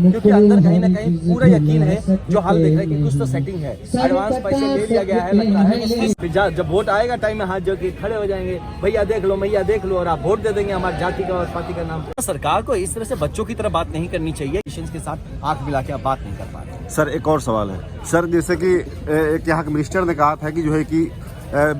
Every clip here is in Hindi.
क्योंकि अंदर कहीं ना कहीं पूरा यकीन है, जो हाल देख रहे हैं कि कुछ तो सेटिंग है, एडवांस पैसे ले लिया गया है लगता है। फिर जब वोट आएगा टाइम में हाथ जोड़ के खड़े हो जाएंगे, भैया देख लो, मैया देख लो, और आप वोट दे देंगे हमारी जाति का और पार्टी का नाम। सरकार को इस तरह से बच्चों की तरह बात नहीं करनी चाहिए, के साथ आंख मिला के आप बात नहीं कर पा रहे। सर एक और सवाल है सर, जैसे कि एक यहाँ के मिनिस्टर ने कहा था कि जो है कि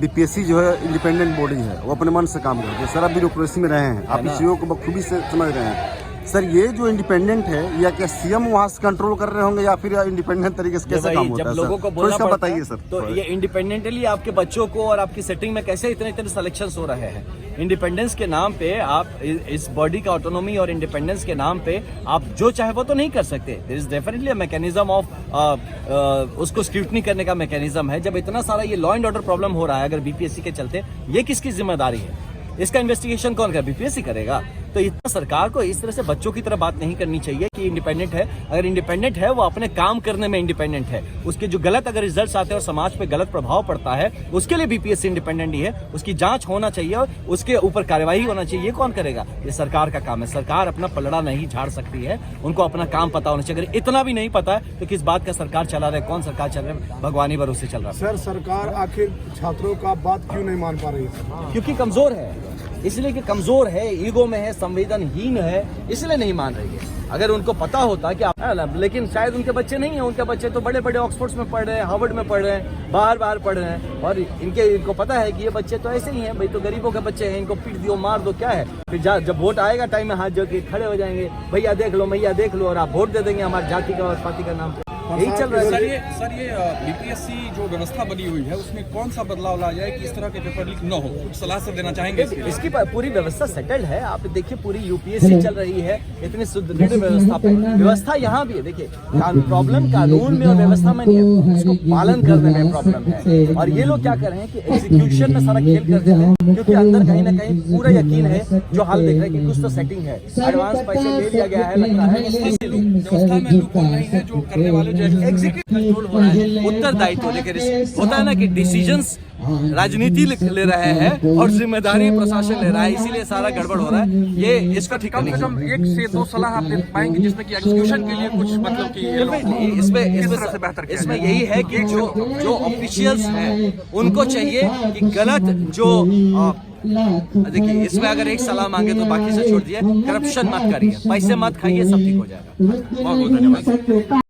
बीपीएससी जो है इंडिपेंडेंट बॉडी है, वो अपने मन से काम करती है। सर आप ब्यूरोक्रेसी में रहे हैं, आप इस चीज़ों को बखूबी से समझ रहे हैं। सर ये जो इंडिपेंडेंट है, या क्या सीएम वहाँ से कंट्रोल कर रहे होंगे, या फिर इंडिपेंडेंट तरीके से कैसे काम होता है? लोगों को बोलना इसका बताइए सर। तो ये इंडिपेंडेंटली आपके बच्चों को और आपकी सेटिंग में कैसे इतने सिलेक्शंस हो रहे हैं? इंडिपेंडेंस के नाम पे आप इस बॉडी का ऑटोनॉमी और इंडिपेंडेंस के नाम पे आप जो चाहे वो तो नहीं कर सकते। There is definitely a mechanism of उसको स्क्रूटनी करने का मैकेनिज्म है। जब इतना सारा ये लॉ एंड ऑर्डर प्रॉब्लम हो रहा है अगर बीपीएससी के चलते, ये किसकी जिम्मेदारी है? इसका इन्वेस्टिगेशन कौन करेगा? बीपीएससी करेगा। तो इतना सरकार को इस तरह से बच्चों की तरह बात नहीं करनी चाहिए कि इंडिपेंडेंट है। अगर इंडिपेंडेंट है, वो अपने काम करने में इंडिपेंडेंट है। उसके जो गलत अगर रिजल्ट्स आते हैं और समाज पे गलत प्रभाव पड़ता है, उसके लिए बीपीएससी इंडिपेंडेंट ही है। उसकी जांच होना चाहिए और उसके ऊपर कार्यवाही होना चाहिए। ये कौन करेगा? ये सरकार का काम है। सरकार अपना पलड़ा नहीं झाड़ सकती है, उनको अपना काम पता होना चाहिए। अगर इतना भी नहीं पता है तो किस बात का सरकार चला रहा है? कौन सरकार चल रहा है? भगवानी भरोसे चल रहा है। सर सरकार आखिर छात्रों का बात क्यों नहीं मान पा रही है? क्योंकि कमजोर है, इसलिए कि कमजोर है, ईगो में है, संवेदनहीन है, इसलिए नहीं मान रही है। अगर उनको पता होता कि लेकिन शायद उनके बच्चे नहीं हैं। उनके बच्चे तो बड़े बड़े ऑक्सफोर्ड में पढ़ रहे हैं, हार्वर्ड में पढ़ रहे हैं, बाहर पढ़ रहे हैं, और इनको पता है कि ये बच्चे तो ऐसे ही हैं, भाई तो गरीबों के बच्चे हैं, इनको पीट दियो, मार दो, क्या है। फिर जब वोट आएगा टाइम में हाथ जोड़ के खड़े हो जाएंगे, भैया देख लो, मैया देख लो, और आप वोट दे देंगे हमारी जाति का और पार्टी का नाम पे। यही चल रहा है। सर ये बीपीएससी जो व्यवस्था बनी हुई है, उसमें कौन सा बदलाव ला जाए कि इस तरह के पेपर लीक न हो? कुछ सलाह से देना चाहेंगे? इसकी पूरी व्यवस्था सेटल्ड है। आप देखिए, पूरी यूपीएससी चल रही है, इतनी सुदृढ़ व्यवस्था यहाँ भी है। देखिए, प्रॉब्लम कानून में और व्यवस्था में नहीं है, उसको पालन करने में प्रॉब्लम है। और ये लोग क्या कर रहे हैं कि एग्जीक्यूशन में सारा खेल करते हैं, क्योंकि अंदर कहीं ना कहीं पूरा यकीन है, जो हाल देख रहे हैं कि कुछ तो सेटिंग है, एडवांस पैसे ले लिया गया है लगता है। व्यवस्था में लूपहोल नहीं है, जो करने वाले एग्जीक्यूटिव कंट्रोल हो रहा है, उत्तरदायित्व लेकर होता है ना कि डिसीजंस राजनीति ले रहे हैं और जिम्मेदारी प्रशासन ले रहा है, इसीलिए सारा गड़बड़ हो रहा है। ये इसका ठिकाना कम से कम 1 से 2 सलाह आप दे पाएंगे जिसमें कि एग्जीक्यूशन के लिए कुछ मतलब कि इसमें यही है कि जो ऑफिशियल्स हैं उनको चाहिए कि गलत जो देखिए, इसमें अगर एक सलाह मांगे तो बाकी से छोड़ दिए, करप्शन मत करिए, पैसे मत खाइए, सब ठीक हो जाएगा। बहुत बहुत धन्यवाद।